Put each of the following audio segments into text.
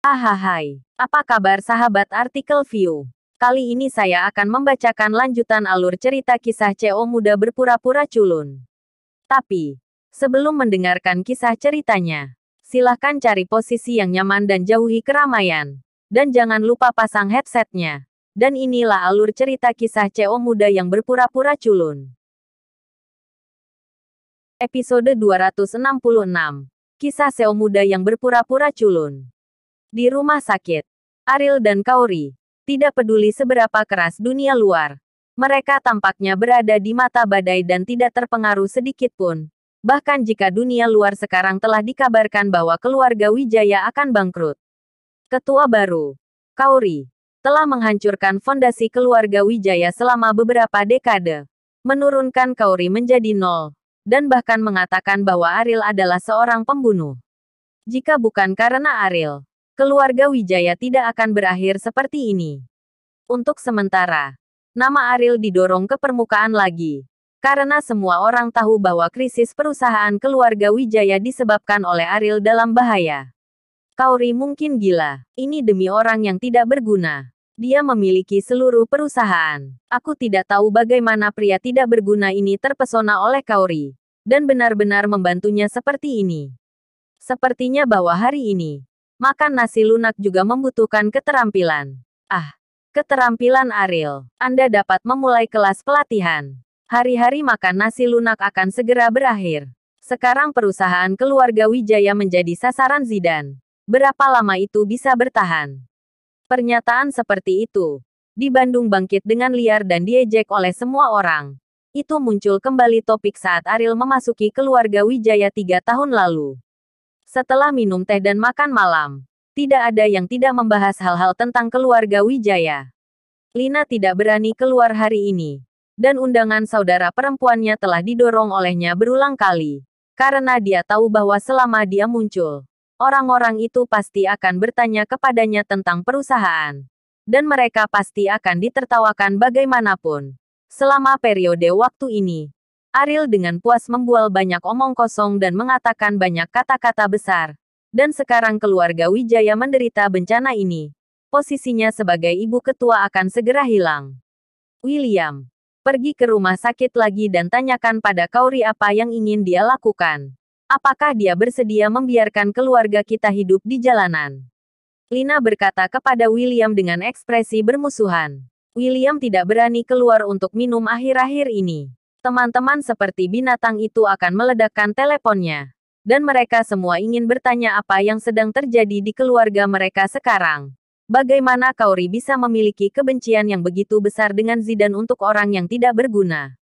Hai, apa kabar sahabat artikel View? Kali ini saya akan membacakan lanjutan alur cerita kisah CO muda berpura-pura culun. Tapi, sebelum mendengarkan kisah ceritanya, silahkan cari posisi yang nyaman dan jauhi keramaian. Dan jangan lupa pasang headsetnya. Dan inilah alur cerita kisah CO muda yang berpura-pura culun. Episode 266. Kisah CO muda yang berpura-pura culun. Di rumah sakit, Ariel dan Kaori tidak peduli seberapa keras dunia luar. Mereka tampaknya berada di mata badai dan tidak terpengaruh sedikit pun. Bahkan jika dunia luar sekarang telah dikabarkan bahwa keluarga Wijaya akan bangkrut. Ketua baru, Kaori, telah menghancurkan fondasi keluarga Wijaya selama beberapa dekade. Menurunkan Kaori menjadi nol. Dan bahkan mengatakan bahwa Ariel adalah seorang pembunuh. Jika bukan karena Ariel, keluarga Wijaya tidak akan berakhir seperti ini. Untuk sementara, nama Ariel didorong ke permukaan lagi. Karena semua orang tahu bahwa krisis perusahaan keluarga Wijaya disebabkan oleh Ariel dalam bahaya. Kaori mungkin gila. Ini demi orang yang tidak berguna. Dia memiliki seluruh perusahaan. Aku tidak tahu bagaimana pria tidak berguna ini terpesona oleh Kaori. Dan benar-benar membantunya seperti ini. Sepertinya bahwa hari ini, makan nasi lunak juga membutuhkan keterampilan. Keterampilan Ariel. Anda dapat memulai kelas pelatihan. Hari-hari makan nasi lunak akan segera berakhir. Sekarang perusahaan keluarga Wijaya menjadi sasaran Zidane. Berapa lama itu bisa bertahan? Pernyataan seperti itu di Bandung bangkit dengan liar dan diejek oleh semua orang. Itu muncul kembali topik saat Ariel memasuki keluarga Wijaya 3 tahun lalu. Setelah minum teh dan makan malam, tidak ada yang tidak membahas hal-hal tentang keluarga Wijaya. Lina tidak berani keluar hari ini. Dan undangan saudara perempuannya telah didorong olehnya berulang kali. Karena dia tahu bahwa selama dia muncul, orang-orang itu pasti akan bertanya kepadanya tentang perusahaan. Dan mereka pasti akan ditertawakan bagaimanapun. Selama periode waktu ini, Ariel dengan puas membual banyak omong kosong dan mengatakan banyak kata-kata besar. Dan sekarang keluarga Wijaya menderita bencana ini. Posisinya sebagai ibu ketua akan segera hilang. William, pergi ke rumah sakit lagi dan tanyakan pada Kaori apa yang ingin dia lakukan. Apakah dia bersedia membiarkan keluarga kita hidup di jalanan? Lina berkata kepada William dengan ekspresi bermusuhan. William tidak berani keluar untuk minum akhir-akhir ini. Teman-teman seperti binatang itu akan meledakkan teleponnya. Dan mereka semua ingin bertanya apa yang sedang terjadi di keluarga mereka sekarang. Bagaimana Kaori bisa memiliki kebencian yang begitu besar dengan Zidane untuk orang yang tidak berguna?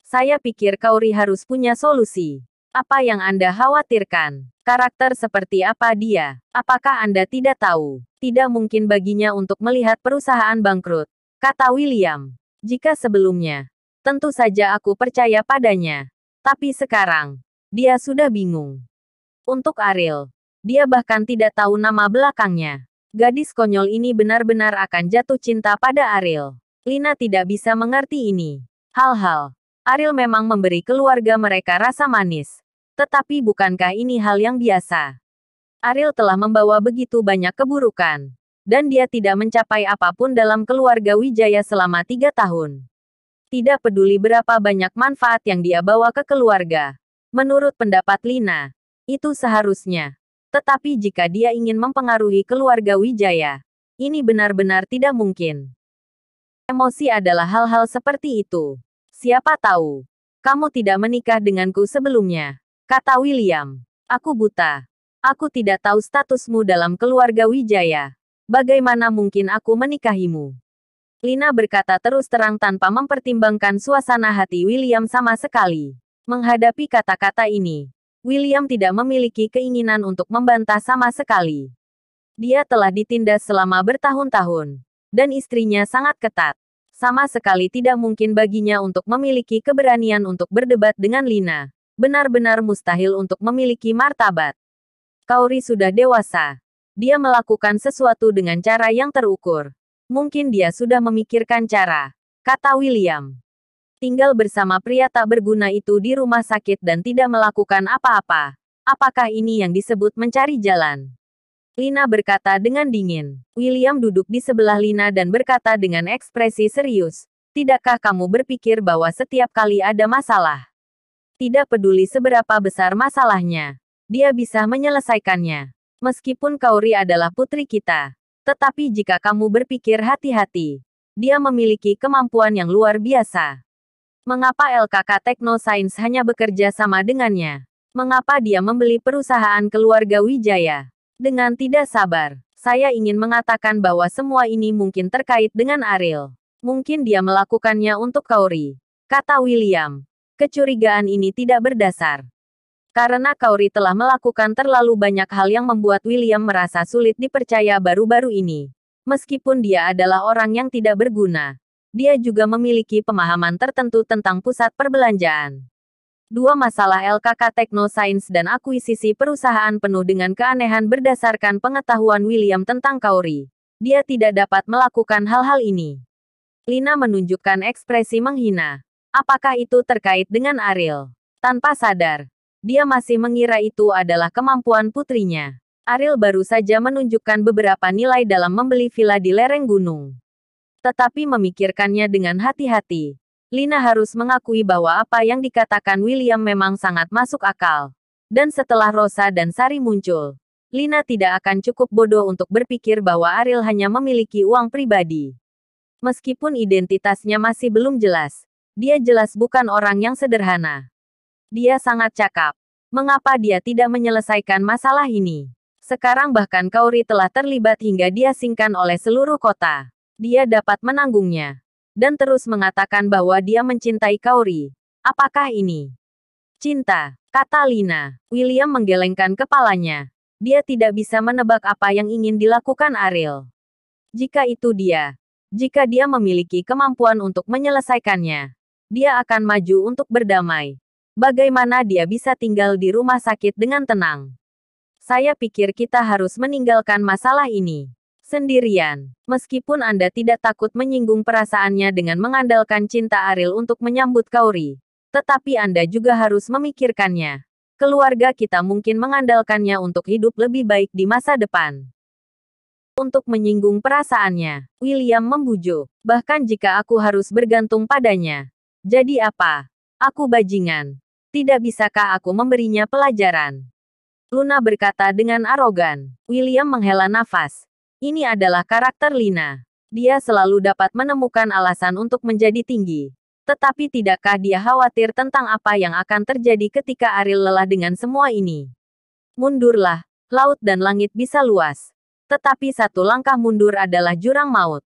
Saya pikir Kaori harus punya solusi. Apa yang Anda khawatirkan? Karakter seperti apa dia? Apakah Anda tidak tahu? Tidak mungkin baginya untuk melihat perusahaan bangkrut, kata William. Jika sebelumnya, tentu saja aku percaya padanya. Tapi sekarang, dia sudah bingung. Untuk Ariel, dia bahkan tidak tahu nama belakangnya. Gadis konyol ini benar-benar akan jatuh cinta pada Ariel. Lina tidak bisa mengerti ini. Ariel memang memberi keluarga mereka rasa manis. Tetapi bukankah ini hal yang biasa? Ariel telah membawa begitu banyak keburukan. Dan dia tidak mencapai apapun dalam keluarga Wijaya selama 3 tahun. Tidak peduli berapa banyak manfaat yang dia bawa ke keluarga. Menurut pendapat Lina, itu seharusnya. Tetapi jika dia ingin mempengaruhi keluarga Wijaya, ini benar-benar tidak mungkin. Emosi adalah hal-hal seperti itu. Siapa tahu, kamu tidak menikah denganku sebelumnya, kata William. Aku buta. Aku tidak tahu statusmu dalam keluarga Wijaya. Bagaimana mungkin aku menikahimu? Lina berkata terus terang tanpa mempertimbangkan suasana hati William sama sekali. Menghadapi kata-kata ini, William tidak memiliki keinginan untuk membantah sama sekali. Dia telah ditindas selama bertahun-tahun. Dan istrinya sangat ketat. Sama sekali tidak mungkin baginya untuk memiliki keberanian untuk berdebat dengan Lina. Benar-benar mustahil untuk memiliki martabat. Kaori sudah dewasa. Dia melakukan sesuatu dengan cara yang terukur. Mungkin dia sudah memikirkan cara, kata William. Tinggal bersama pria tak berguna itu di rumah sakit dan tidak melakukan apa-apa. Apakah ini yang disebut mencari jalan? Lina berkata dengan dingin. William duduk di sebelah Lina dan berkata dengan ekspresi serius. Tidakkah kamu berpikir bahwa setiap kali ada masalah? Tidak peduli seberapa besar masalahnya, dia bisa menyelesaikannya. Meskipun Kaori adalah putri kita. Tetapi jika kamu berpikir hati-hati, dia memiliki kemampuan yang luar biasa. Mengapa LKK Teknoscience hanya bekerja sama dengannya? Mengapa dia membeli perusahaan keluarga Wijaya? Dengan tidak sabar, saya ingin mengatakan bahwa semua ini mungkin terkait dengan Ariel. Mungkin dia melakukannya untuk Kaori, kata William. Kecurigaan ini tidak berdasar. Karena Kaori telah melakukan terlalu banyak hal yang membuat William merasa sulit dipercaya baru-baru ini. Meskipun dia adalah orang yang tidak berguna, dia juga memiliki pemahaman tertentu tentang pusat perbelanjaan. Dua masalah LKK Teknoscience dan akuisisi perusahaan penuh dengan keanehan berdasarkan pengetahuan William tentang Kaori. Dia tidak dapat melakukan hal-hal ini. Lina menunjukkan ekspresi menghina. Apakah itu terkait dengan Ariel? Tanpa sadar, dia masih mengira itu adalah kemampuan putrinya. Ariel baru saja menunjukkan beberapa nilai dalam membeli villa di lereng gunung. Tetapi memikirkannya dengan hati-hati. Lina harus mengakui bahwa apa yang dikatakan William memang sangat masuk akal. Dan setelah Rosa dan Sari muncul, Lina tidak akan cukup bodoh untuk berpikir bahwa Ariel hanya memiliki uang pribadi. Meskipun identitasnya masih belum jelas, dia jelas bukan orang yang sederhana. Dia sangat cakap. Mengapa dia tidak menyelesaikan masalah ini? Sekarang bahkan Kaori telah terlibat hingga diasingkan oleh seluruh kota. Dia dapat menanggungnya. Dan terus mengatakan bahwa dia mencintai Kaori. Apakah ini cinta? Kata Lina. William menggelengkan kepalanya. Dia tidak bisa menebak apa yang ingin dilakukan Ariel. Jika itu dia, jika dia memiliki kemampuan untuk menyelesaikannya, dia akan maju untuk berdamai. Bagaimana dia bisa tinggal di rumah sakit dengan tenang? Saya pikir kita harus meninggalkan masalah ini sendirian. Meskipun Anda tidak takut menyinggung perasaannya dengan mengandalkan cinta Ariel untuk menyambut Kaori, tetapi Anda juga harus memikirkannya. Keluarga kita mungkin mengandalkannya untuk hidup lebih baik di masa depan. Untuk menyinggung perasaannya, William membujuk. Bahkan jika aku harus bergantung padanya. Jadi apa? Aku bajingan. Tidak bisakah aku memberinya pelajaran? Luna berkata dengan arogan. William menghela nafas. Ini adalah karakter Lina. Dia selalu dapat menemukan alasan untuk menjadi tinggi. Tetapi tidakkah dia khawatir tentang apa yang akan terjadi ketika Ariel lelah dengan semua ini? Mundurlah, laut dan langit bisa luas. Tetapi satu langkah mundur adalah jurang maut.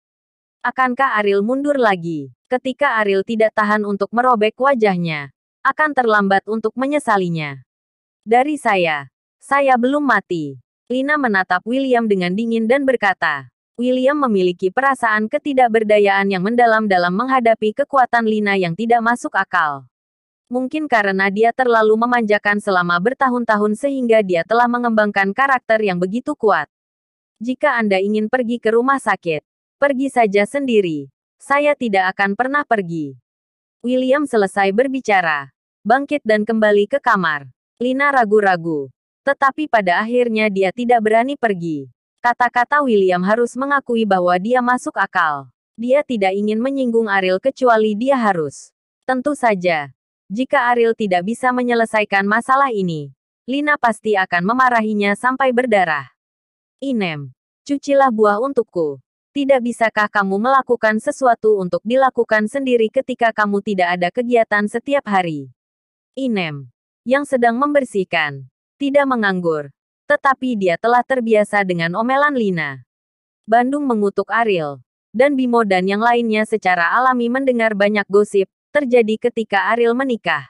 Akankah Ariel mundur lagi? Ketika Ariel tidak tahan untuk merobek wajahnya, akan terlambat untuk menyesalinya. Dari saya belum mati. Lina menatap William dengan dingin dan berkata, William memiliki perasaan ketidakberdayaan yang mendalam dalam menghadapi kekuatan Lina yang tidak masuk akal. Mungkin karena dia terlalu memanjakan selama bertahun-tahun sehingga dia telah mengembangkan karakter yang begitu kuat. Jika Anda ingin pergi ke rumah sakit, pergi saja sendiri. Saya tidak akan pernah pergi. William selesai berbicara, bangkit dan kembali ke kamar. Lina ragu-ragu. Tetapi pada akhirnya dia tidak berani pergi. Kata-kata William harus mengakui bahwa dia masuk akal. Dia tidak ingin menyinggung Ariel kecuali dia harus. Tentu saja, jika Ariel tidak bisa menyelesaikan masalah ini, Lina pasti akan memarahinya sampai berdarah. Inem, cucilah buah untukku. Tidak bisakah kamu melakukan sesuatu untuk dilakukan sendiri ketika kamu tidak ada kegiatan setiap hari? Inem, yang sedang membersihkan, tidak menganggur. Tetapi dia telah terbiasa dengan omelan Lina. Bandung mengutuk Ariel. Dan Bimo dan yang lainnya secara alami mendengar banyak gosip terjadi ketika Ariel menikah.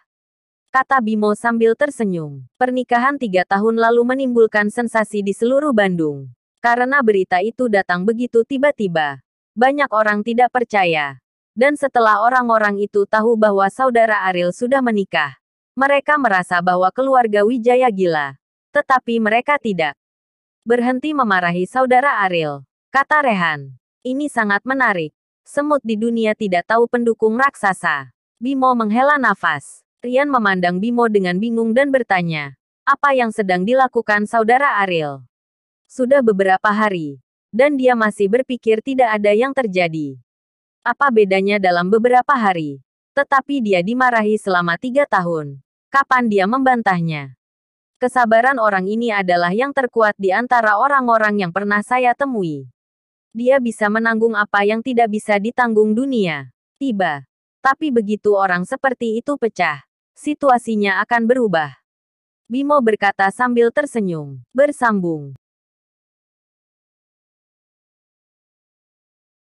Kata Bimo sambil tersenyum. Pernikahan 3 tahun lalu menimbulkan sensasi di seluruh Bandung. Karena berita itu datang begitu tiba-tiba. Banyak orang tidak percaya. Dan setelah orang-orang itu tahu bahwa saudara Ariel sudah menikah, mereka merasa bahwa keluarga Wijaya gila. Tetapi mereka tidak berhenti memarahi saudara Ariel. Kata Rehan. Ini sangat menarik. Semut di dunia tidak tahu pendukung raksasa. Bimo menghela nafas. Rian memandang Bimo dengan bingung dan bertanya, apa yang sedang dilakukan saudara Ariel? Sudah beberapa hari, dan dia masih berpikir tidak ada yang terjadi. Apa bedanya dalam beberapa hari? Tetapi dia dimarahi selama 3 tahun. Kapan dia membantahnya? Kesabaran orang ini adalah yang terkuat di antara orang-orang yang pernah saya temui. Dia bisa menanggung apa yang tidak bisa ditanggung dunia. Tiba. Tapi begitu orang seperti itu pecah, situasinya akan berubah. Bimo berkata sambil tersenyum. Bersambung.